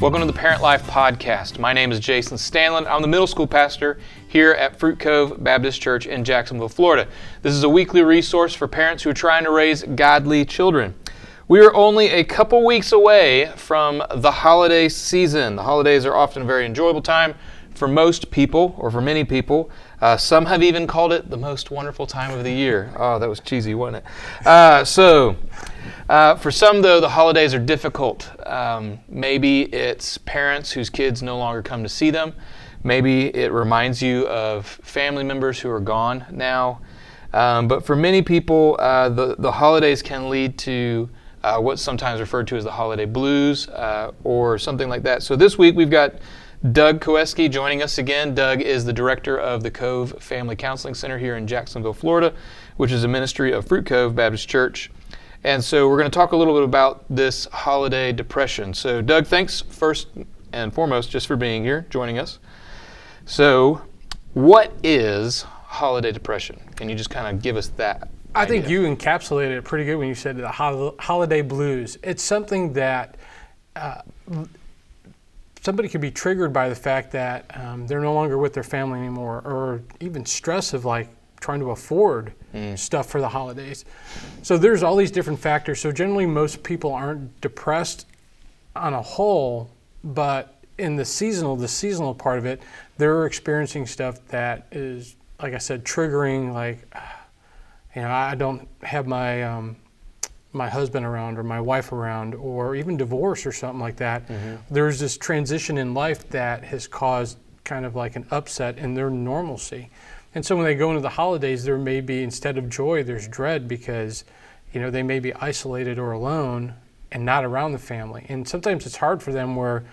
Welcome to the ParentLife Podcast. My name is Jason Stanland. I'm the middle school pastor here at Fruit Cove Baptist Church in Jacksonville, Florida. This is a weekly resource for parents who are trying to raise godly children. We are only a couple weeks away from the holiday season. The holidays are often a very enjoyable time for most people, or for many people. Some have even called it the most wonderful time of the year. Oh, that was cheesy, wasn't it? For some, though, the holidays are difficult. Maybe it's parents whose kids no longer come to see them. Maybe it reminds you of family members who are gone now. But for many people, the holidays can lead to what's sometimes referred to as the holiday blues or something like that. So this week we've got Doug Kowieski joining us again. Doug is the director of the Cove Family Counseling Center here in Jacksonville, Florida, which is a ministry of Fruit Cove Baptist Church. And so we're going to talk a little bit about this holiday depression. So Doug, thanks first and foremost just for being here, joining us. So what is holiday depression? Can you just kind of give us that I idea? think you encapsulated it pretty good when you said the holiday blues. It's something that somebody could be triggered by the fact that they're no longer with their family anymore, or even stress of like trying to afford stuff for the holidays. So there's all these different factors. So generally most people aren't depressed on a whole, but in the seasonal part of it, they're experiencing stuff that is, like I said, triggering, like, I don't have my my husband around or my wife around, or even divorce or something like that. Mm-hmm. There's this transition in life that has caused kind of like an upset in their normalcy. And so when they go into the holidays, there may be, instead of joy, there's dread, because they may be isolated or alone and not around the family. And sometimes it's hard for them where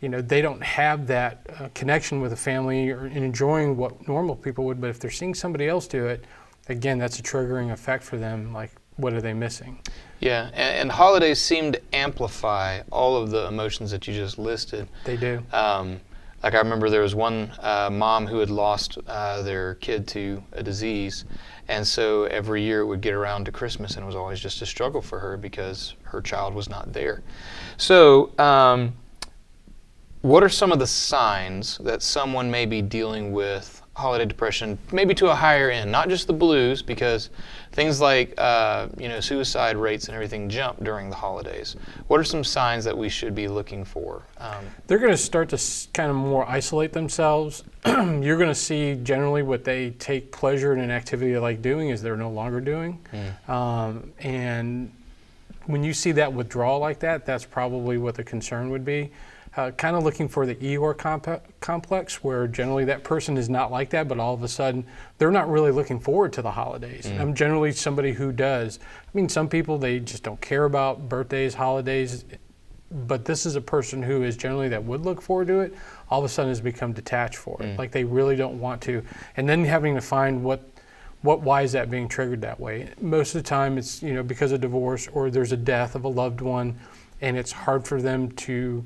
they don't have that connection with the family or enjoying what normal people would, but if they're seeing somebody else do it, again, that's a triggering effect for them. Like, what are they missing? Yeah, and holidays seem to amplify all of the emotions that you just listed. They do. Like I remember there was one mom who had lost their kid to a disease, and so every year it would get around to Christmas, and it was always just a struggle for her because her child was not there. So what are some of the signs that someone may be dealing with holiday depression, maybe to a higher end, not just the blues, because things like suicide rates and everything jump during the holidays. What are some signs that we should be looking for? They're going to start to kind of more isolate themselves. You're going to see generally what they take pleasure in an activity they like doing is they're no longer doing. And when you see that withdrawal like that, that's probably what the concern would be. Kind of looking for the Eeyore complex, where generally that person is not like that, but all of a sudden they're not really looking forward to the holidays. I'm generally somebody who does. I mean, some people, they just don't care about birthdays, holidays, but this is a person who is generally that would look forward to it, all of a sudden has become detached for it. Like they really don't want to. And then having to find why is that being triggered that way? Most of the time it's, because of divorce, or there's a death of a loved one, and it's hard for them to,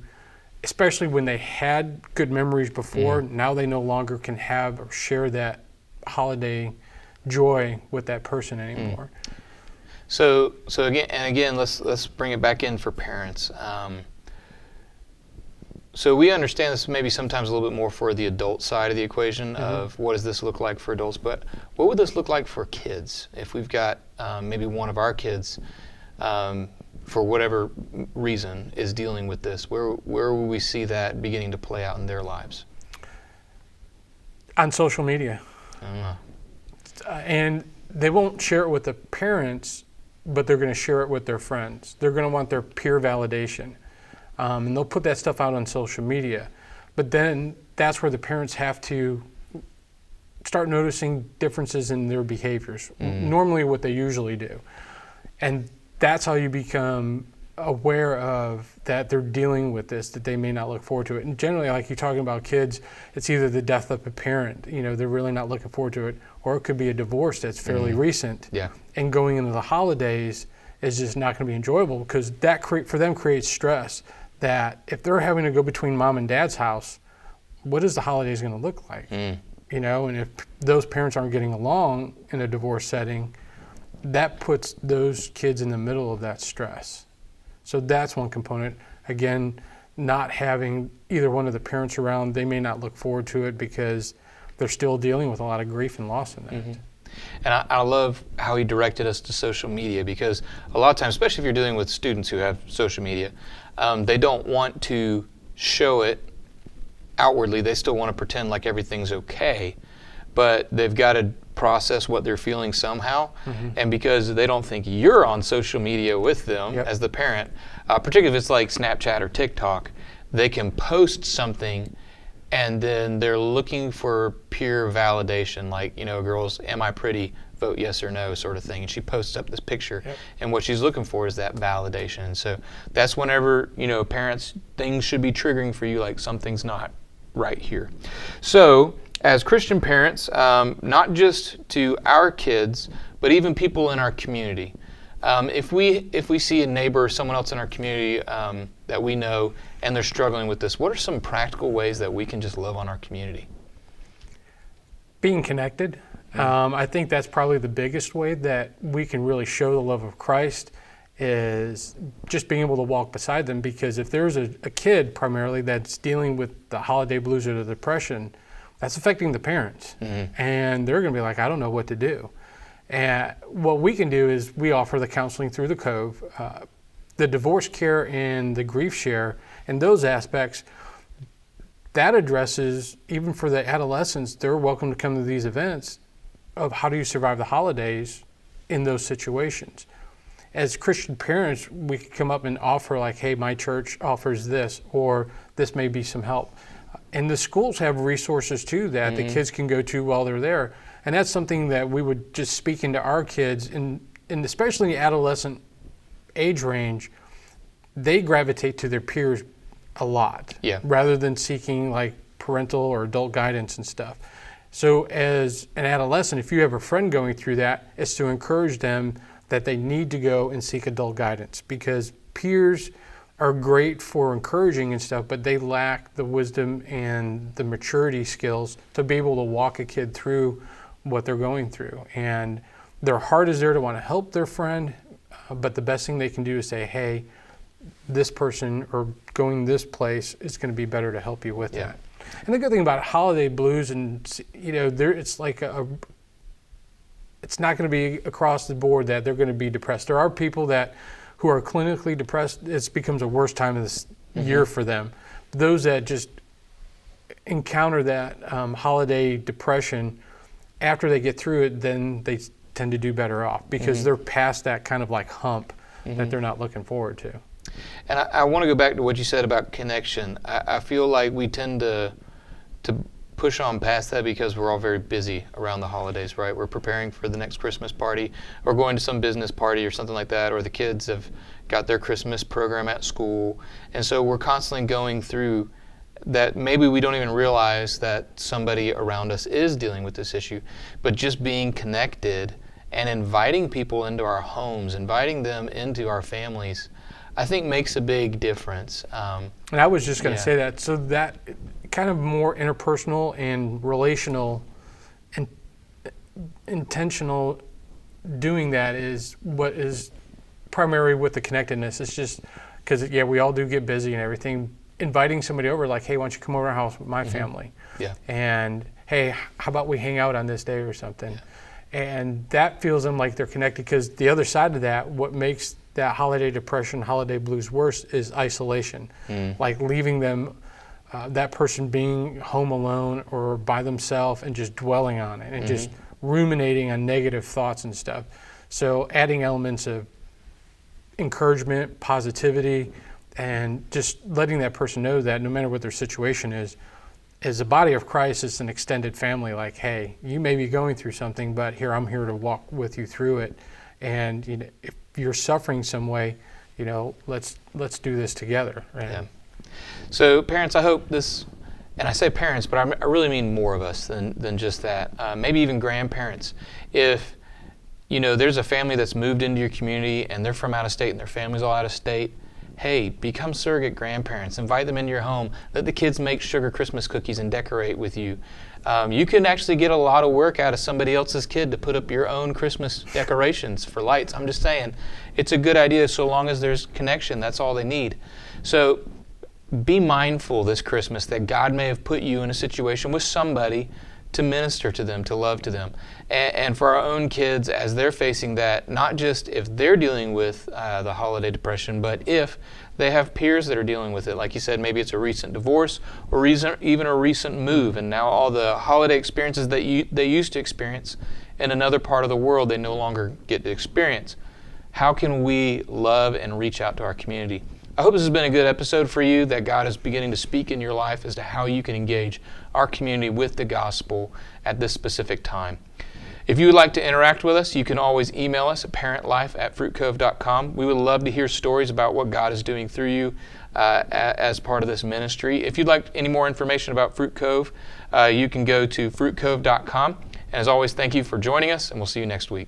especially when they had good memories before, now they no longer can have or share that holiday joy with that person anymore. So again, let's bring it back in for parents. So we understand this maybe sometimes a little bit more for the adult side of the equation of what does this look like for adults, but what would this look like for kids? If we've got maybe one of our kids for whatever reason is dealing with this, where will we see that beginning to play out in their lives? On social media. And they won't share it with the parents, but they're going to share it with their friends. They're going to want their peer validation. And they'll put that stuff out on social media. But then that's where the parents have to start noticing differences in their behaviors, normally what they usually do. And that's how you become aware of that they're dealing with this, that they may not look forward to it. And generally, like you're talking about kids, it's either the death of a parent, they're really not looking forward to it, or it could be a divorce that's fairly recent. Yeah. And going into the holidays is just not going to be enjoyable, because that for them creates stress, that if they're having to go between mom and dad's house, what is the holidays going to look like? And if those parents aren't getting along in a divorce setting, that puts those kids in the middle of that stress. So that's one component. Again, not having either one of the parents around, they may not look forward to it because they're still dealing with a lot of grief and loss in that. Mm-hmm. And I love how he directed us to social media, because a lot of times, especially if you're dealing with students who have social media, they don't want to show it outwardly. They still want to pretend like everything's okay, but they've got to process what they're feeling somehow. Mm-hmm. And because they don't think you're on social media with them as the parent, particularly if it's like Snapchat or TikTok, they can post something and then they're looking for peer validation, like, girls, am I pretty? Vote yes or no, sort of thing. And she posts up this picture, and what she's looking for is that validation. And so that's whenever, parents, things should be triggering for you, like something's not right here. So as Christian parents, not just to our kids, but even people in our community, if we see a neighbor or someone else in our community that we know and they're struggling with this, what are some practical ways that we can just love on our community? Being connected. I think that's probably the biggest way that we can really show the love of Christ, is just being able to walk beside them. Because if there's a kid primarily that's dealing with the holiday blues or the depression, that's affecting the parents. Mm-hmm. And they're going to be like, I don't know what to do. And what we can do is we offer the counseling through the Cove, the divorce care and the grief share, and those aspects. That addresses, even for the adolescents, they're welcome to come to these events of how do you survive the holidays in those situations. As Christian parents, we could come up and offer like, hey, my church offers this, or this may be some help. And the schools have resources too that the kids can go to while they're there. And that's something that we would just speak into our kids, and especially in the adolescent age range, they gravitate to their peers a lot, rather than seeking like parental or adult guidance and stuff. So as an adolescent, if you have a friend going through that, it's to encourage them that they need to go and seek adult guidance, because peers are great for encouraging and stuff, but they lack the wisdom and the maturity skills to be able to walk a kid through what they're going through. And their heart is there to want to help their friend, but the best thing they can do is say, hey, this person or going this place is going to be better to help you with that. And the good thing about holiday blues, and it's like it's not going to be across the board that they're going to be depressed. There are people who are clinically depressed. It becomes a worse time of this year for them. Those that just encounter that holiday depression, after they get through it, then they tend to do better off, because they're past that kind of like hump that they're not looking forward to. And I want to go back to what you said about connection. I feel like we tend to push on past that because we're all very busy around the holidays, right? We're preparing for the next Christmas party, or going to some business party or something like that, or the kids have got their Christmas program at school. And so we're constantly going through that. Maybe we don't even realize that somebody around us is dealing with this issue, but just being connected and inviting people into our homes, inviting them into our families, I think makes a big difference. And I was just going to say that. So that kind of more interpersonal and relational and intentional doing that is what is primary with the connectedness. It's just because, we all do get busy and everything. Inviting somebody over, like, hey, why don't you come over to our house with my family? And, hey, how about we hang out on this day or something? And that feels them like they're connected, because the other side of that, what makes that holiday depression, holiday blues worse, is isolation. Like leaving them, that person being home alone or by themselves and just dwelling on it and just ruminating on negative thoughts and stuff. So adding elements of encouragement, positivity, and just letting that person know that no matter what their situation is, as a body of Christ, it's an extended family. Like, hey, you may be going through something, but I'm here to walk with you through it. And if you're suffering some way, let's do this together. Right? So parents, I hope this, and I say parents, but I really mean more of us than just that. Maybe even grandparents. If there's a family that's moved into your community and they're from out of state and their family's all out of state, hey, become surrogate grandparents. Invite them into your home. Let the kids make sugar Christmas cookies and decorate with you. You can actually get a lot of work out of somebody else's kid to put up your own Christmas decorations for lights. I'm just saying, it's a good idea so long as there's connection. That's all they need. So be mindful this Christmas that God may have put you in a situation with somebody to minister to them, to love to them. And for our own kids, as they're facing that, not just if they're dealing with the holiday depression, but if they have peers that are dealing with it. Like you said, maybe it's a recent divorce or even a recent move, and now all the holiday experiences that they used to experience in another part of the world, they no longer get to experience. How can we love and reach out to our community? I hope this has been a good episode for you, that God is beginning to speak in your life as to how you can engage our community with the gospel at this specific time. If you would like to interact with us, you can always email us at ParentLife@fruitcove.com. We would love to hear stories about what God is doing through you as part of this ministry. If you'd like any more information about Fruit Cove, you can go to fruitcove.com. And as always, thank you for joining us, and we'll see you next week.